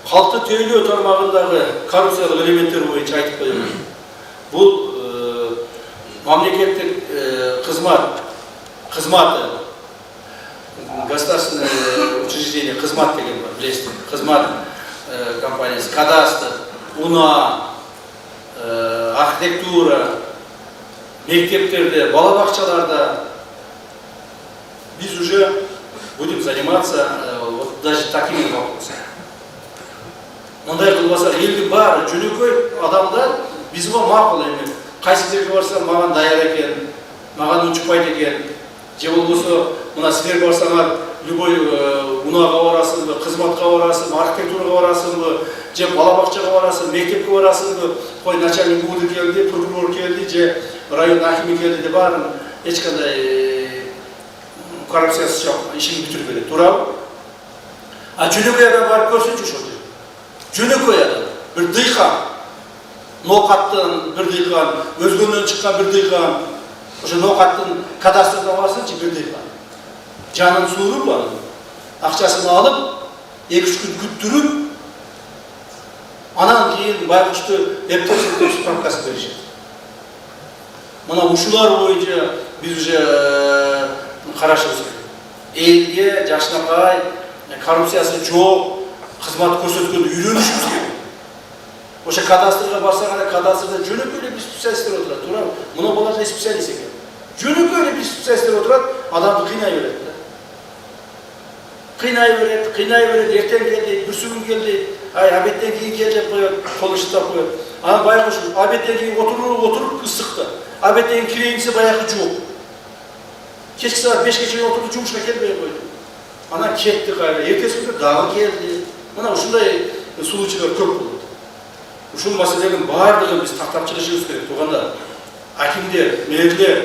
Халықты тейлөө тармағындағы коррупциялық элементтер бойынша айтып қоямын. Бұл мемлекеттік қызматы, государственное учреждение қызмат деген бар, білесіздер. Қызмат компаниясы, кадастр, УНА, архитектура, мектептерде, балабақшаларда біз уже будем заниматься вот даже такими вопросами. Мындай қылбаса, елдің бары жөнөкөй адамдар бізге мақұл емес. Қайсы жерге барсаң, маған даяр екен, маған ұншықпайды екен. Же болмаса, мына сіздер барсаңар, любой УНАға барасың, қызматқа барасың, архитектураға барасың, же балабақшаға барасың, мектепке барасың, қой начальник УД келді, прокурор келді, же район әкімі келді де барын, ешқандай коррупциясы жоқ, ішін бүтір береді. Тура? А жөнөкөй адам барып көрсінші шол жерде. Жөнөкөй адам, бір дыйқан, ноқаттан бір дыйқан, өзгөнен шыққан бір дыйқан, уже ноқаттың кадастрда барсыншы бір дыйқан. Жанын суырып, ақшасын алып, 2-3 күн күттіріп, анан кейін байқұшты эптеп справкасын берешеді. Мына ушулар бойынша біз уже қарашымыз керек. Елге жашнақай, коррупциясы жоқ, қызмат көрсеткен үйренішіміз керек. Оша кадастрға барсаң, кадастрда жөнөкөйле бір специалисттер отырады. Тура, мұны боларда специалист екен. Жөнөкөйле бір специалисттер отырады, адамды қинай береді. Қинай береді, ертең келді, бір сүгін келді, обедтен кейін кел деп қояды, қолы шыттап қояды. Ана байқұш, обедтен кейін отырып ыстықты. Обедтен кірейінсе баяғы жоқ. Кешкі сағат 5-ке шейін отырды, жұмысқа келмей қойды. Ана кетті қайда, ертесі күні дағы келді. Мына ұшындай сұлучылар көп болды. Ұшын мәселенің барлығын біз тақтап шығышымыз керек. Туғанда әкімдер, мерлер,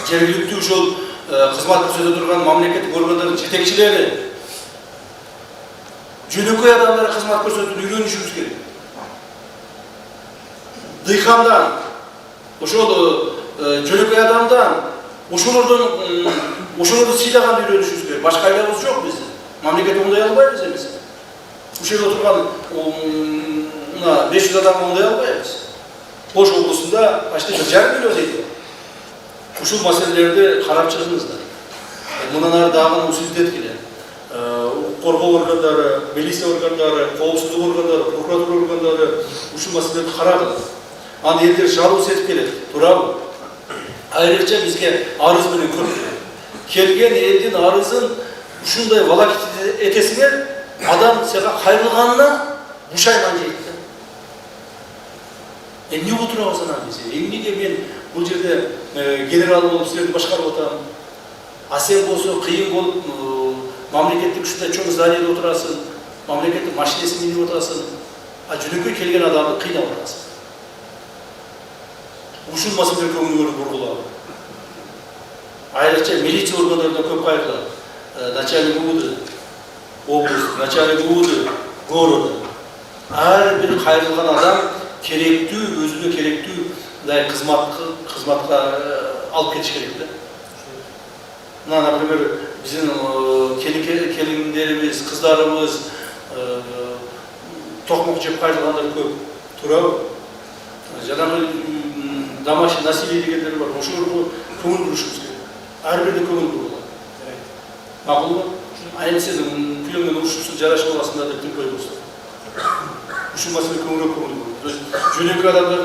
жергілікті ұшыл қызмат көрсетіп тұрған мемлекеттік органдардың жетекшілері, жөнөкөй адамдарға қызмат көрсетіп үйренішіміз керек. Дыйқандан, ошол жөнөкөй адамдан, ошолорду сыйлағанды үйренішіміз керек. Башқа айлабыз жоқ бізде. Мемлекет ондай албайбыз емес. Ошол отырған 500 адам ондай албайбыз. Ош облысында почти 1,5 миллион дейді. Ушул маселелерди карап чыгыңыздар. Мындан ары дагы усилдет келет. Коргоо органдары, милиция органдары, коопсуздук органдары, прокуратура органдары ушул маселелерди карагыла. Аны элдер жалоос этип келет. Туурабы? Айрыкча бизге арыз менен көп келген элдин арызын ушундай волокит этесиңер, адам сага кайрылганына бушайман жейт. Эмне отурабыз анан биз? Эмнеге мен бул жерде генерал болуп силерди башкарып атам? А сен болсо кыйын болуп мамлекеттик ушундай чоң зданиеде отурасың, мамлекеттик машинесин минип отурасың, а жөнөкөй келген адамды кыйнап атасың. Ушул маселелер көңүлгө бургулабы. Айрыкча милиция органдарында көп кайрылат. Начальник УВД, область, начальник УВД, города. Ар бир кайрылган адам керектүү, өзүнө керектүү кызматка алып кетиш керек да. Мына, например, биздин келиндерибиз, кыздарыбыз токмок жеп кайрылгандар көп. Туурабы? Жанагы домашний насилие дегендер бар. Ошолорго көңүл бурушубуз керек. Ар бирде көңүл бурулат. Макулбу? Айыл сен күлөңдөн урушупсуң, жарашып аласың деп тим койбосун. Ушул маселе көңүлгө көңүл бурулат. Жөнөкөй адамдар,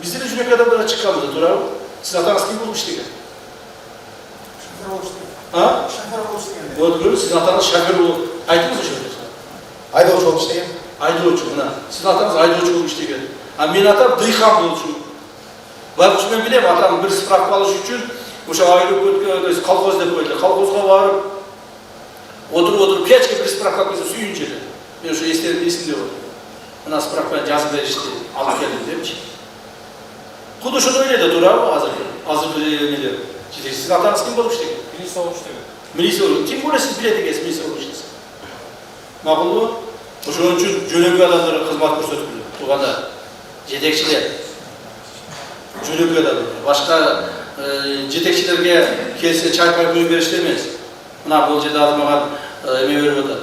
бизде де жөнөкөй адамдар чыкканбыз, туурабы? Сиз атаңыз ким болуп иштеген? Шофер болуп иштеген. Шофер болуп иштеген. Вот көрүңүз, сиз атаңыз шофер болуп, айтыңыз ошо. Айдоочу болуп иштеген. Айдоочу, мына. Сиз атаңыз айдоочу болуп иштеген. А мен атам дыйкан болчу. Байкуш мен билем, атам бир справка алыш үчүн ошо айлык колхоз деп койду. Колхозго барып, отуруп печке бир справка койсо сүйүн жеді. Мен ошо эсимде бар. Мына справканы жазып беришти, алып келдим депчи. Куду ошондой эле да туурабы азыр нелер. Сиз атаңыз ким болуп иштеген? Милиция болуп иштеген. Милиция болуп. Тем более сиз билет экенсиз милиция болуп иштесин. Макулбу? Ошон үчүн жөнөкөй адамдарга кызмат көрсөткүлө. Тууганда жетекчилер, жөнөкөй адамдар, башка жетекчилерге келсе чай пай күйүп беришти эмес. Мына бул жерде азыр мага эме берип атат.